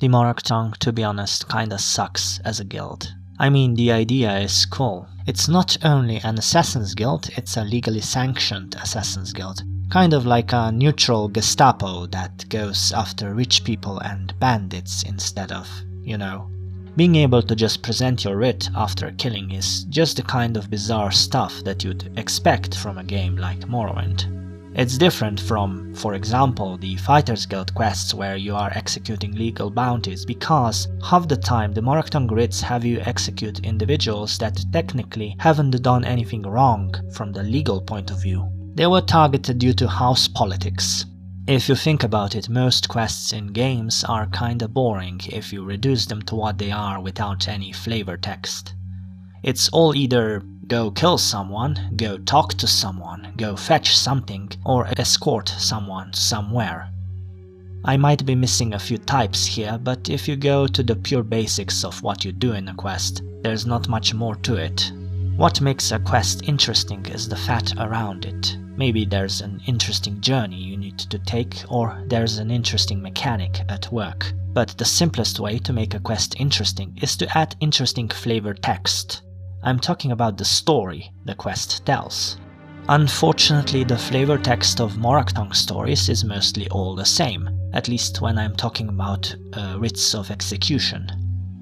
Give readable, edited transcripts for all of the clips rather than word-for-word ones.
The Morag Tong, to be honest, kinda sucks as a guild. I mean, the idea is cool. It's not only an Assassin's Guild, it's a legally sanctioned Assassin's Guild. Kind of like a neutral Gestapo that goes after rich people and bandits instead of, you know. Being able to just present your writ after killing is just the kind of bizarre stuff that you'd expect from a game like Morrowind. It's different from, for example, the Fighters Guild quests where you are executing legal bounties, because half the time the Morag Tong writs have you execute individuals that technically haven't done anything wrong from the legal point of view. They were targeted due to house politics. If you think about it, most quests in games are kinda boring if you reduce them to what they are without any flavor text. It's all either go kill someone, go talk to someone, go fetch something, or escort someone somewhere. I might be missing a few types here, but if you go to the pure basics of what you do in a quest, there's not much more to it. What makes a quest interesting is the fat around it. Maybe there's an interesting journey you need to take, or there's an interesting mechanic at work. But the simplest way to make a quest interesting is to add interesting flavor text. I'm talking about the story the quest tells. Unfortunately, the flavor text of Morag Tong stories is mostly all the same, at least when I'm talking about writs of execution.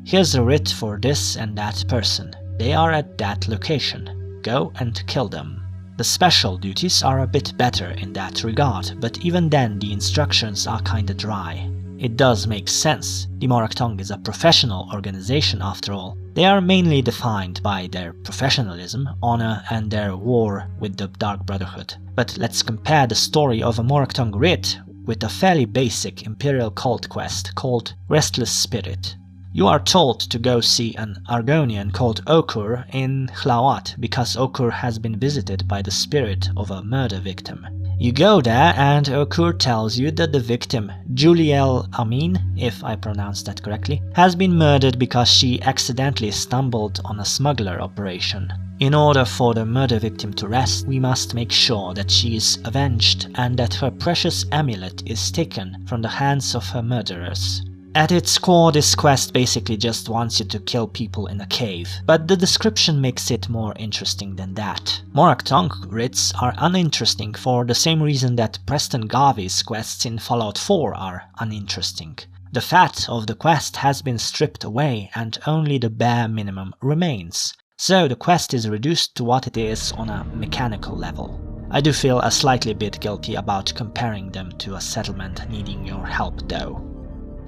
Here's a writ for this and that person. They are at that location. Go and kill them. The special duties are a bit better in that regard, but even then the instructions are kinda dry. It does make sense. The Morag Tong is a professional organization after all. They are mainly defined by their professionalism, honor, and their war with the Dark Brotherhood. But let's compare the story of a Morag Tong writ with a fairly basic Imperial cult quest called Restless Spirit. You are told to go see an Argonian called Okur in Hlawat because Okur has been visited by the spirit of a murder victim. You go there and Okur tells you that the victim, Juliel Amin, if I pronounced that correctly, has been murdered because she accidentally stumbled on a smuggler operation. In order for the murder victim to rest, we must make sure that she is avenged and that her precious amulet is taken from the hands of her murderers. At its core, this quest basically just wants you to kill people in a cave, but the description makes it more interesting than that. Morag Tong writs are uninteresting for the same reason that Preston Garvey's quests in Fallout 4 are uninteresting. The fat of the quest has been stripped away and only the bare minimum remains, so the quest is reduced to what it is on a mechanical level. I do feel a slightly bit guilty about comparing them to a settlement needing your help though.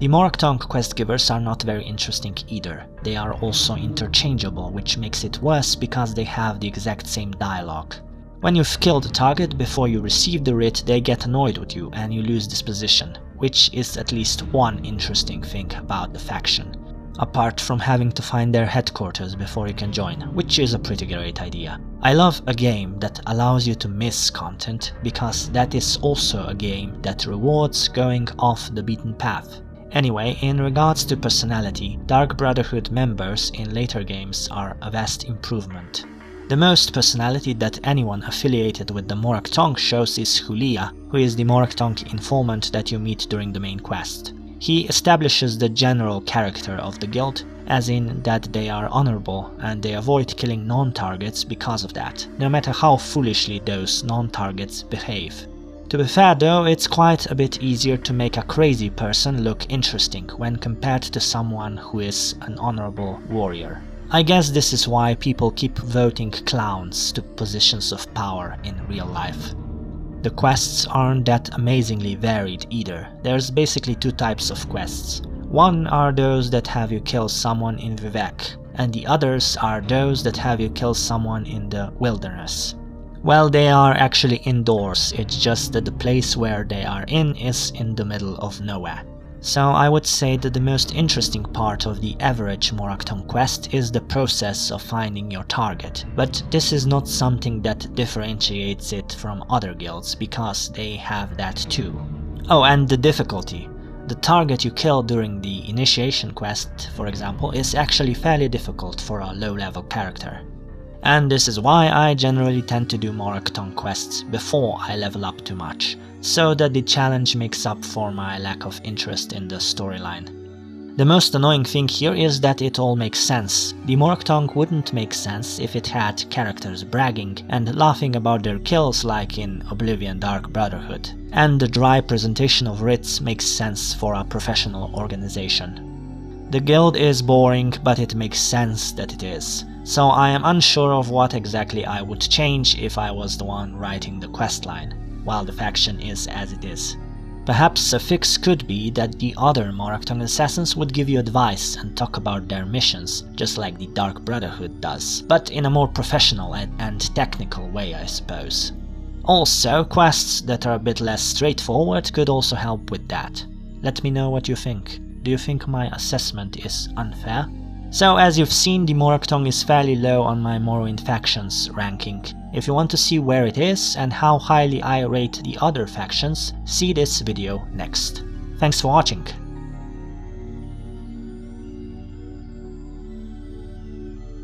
The Morag Tong quest givers are not very interesting either. They are also interchangeable, which makes it worse because they have the exact same dialogue. When you've killed a target before you receive the writ, they get annoyed with you and you lose disposition, which is at least one interesting thing about the faction. Apart from having to find their headquarters before you can join, which is a pretty great idea. I love a game that allows you to miss content, because that is also a game that rewards going off the beaten path. Anyway, in regards to personality, Dark Brotherhood members in later games are a vast improvement. The most personality that anyone affiliated with the Morag Tong shows is Hulia, who is the Morag Tong informant that you meet during the main quest. He establishes the general character of the guild, as in that they are honorable and they avoid killing non-targets because of that, no matter how foolishly those non-targets behave. To be fair though, it's quite a bit easier to make a crazy person look interesting when compared to someone who is an honorable warrior. I guess this is why people keep voting clowns to positions of power in real life. The quests aren't that amazingly varied either. There's basically two types of quests. One are those that have you kill someone in Vivek, and the others are those that have you kill someone in the wilderness. Well, they are actually indoors, it's just that the place where they are in is in the middle of nowhere. So I would say that the most interesting part of the average Morag Tong quest is the process of finding your target, but this is not something that differentiates it from other guilds, because they have that too. Oh, and the difficulty. The target you kill during the initiation quest, for example, is actually fairly difficult for a low-level character. And this is why I generally tend to do Morag Tong quests before I level up too much, so that the challenge makes up for my lack of interest in the storyline. The most annoying thing here is that it all makes sense. The Morag Tong wouldn't make sense if it had characters bragging and laughing about their kills like in Oblivion Dark Brotherhood. And the dry presentation of writs makes sense for a professional organization. The guild is boring, but it makes sense that it is. So I am unsure of what exactly I would change if I was the one writing the questline, while the faction is as it is. Perhaps a fix could be that the other Morag Tong assassins would give you advice and talk about their missions, just like the Dark Brotherhood does, but in a more professional and technical way, I suppose. Also, quests that are a bit less straightforward could also help with that. Let me know what you think. Do you think my assessment is unfair? So as you've seen, the Morag Tong is fairly low on my Morrowind factions ranking. If you want to see where it is and how highly I rate the other factions, see this video next. Thanks for watching.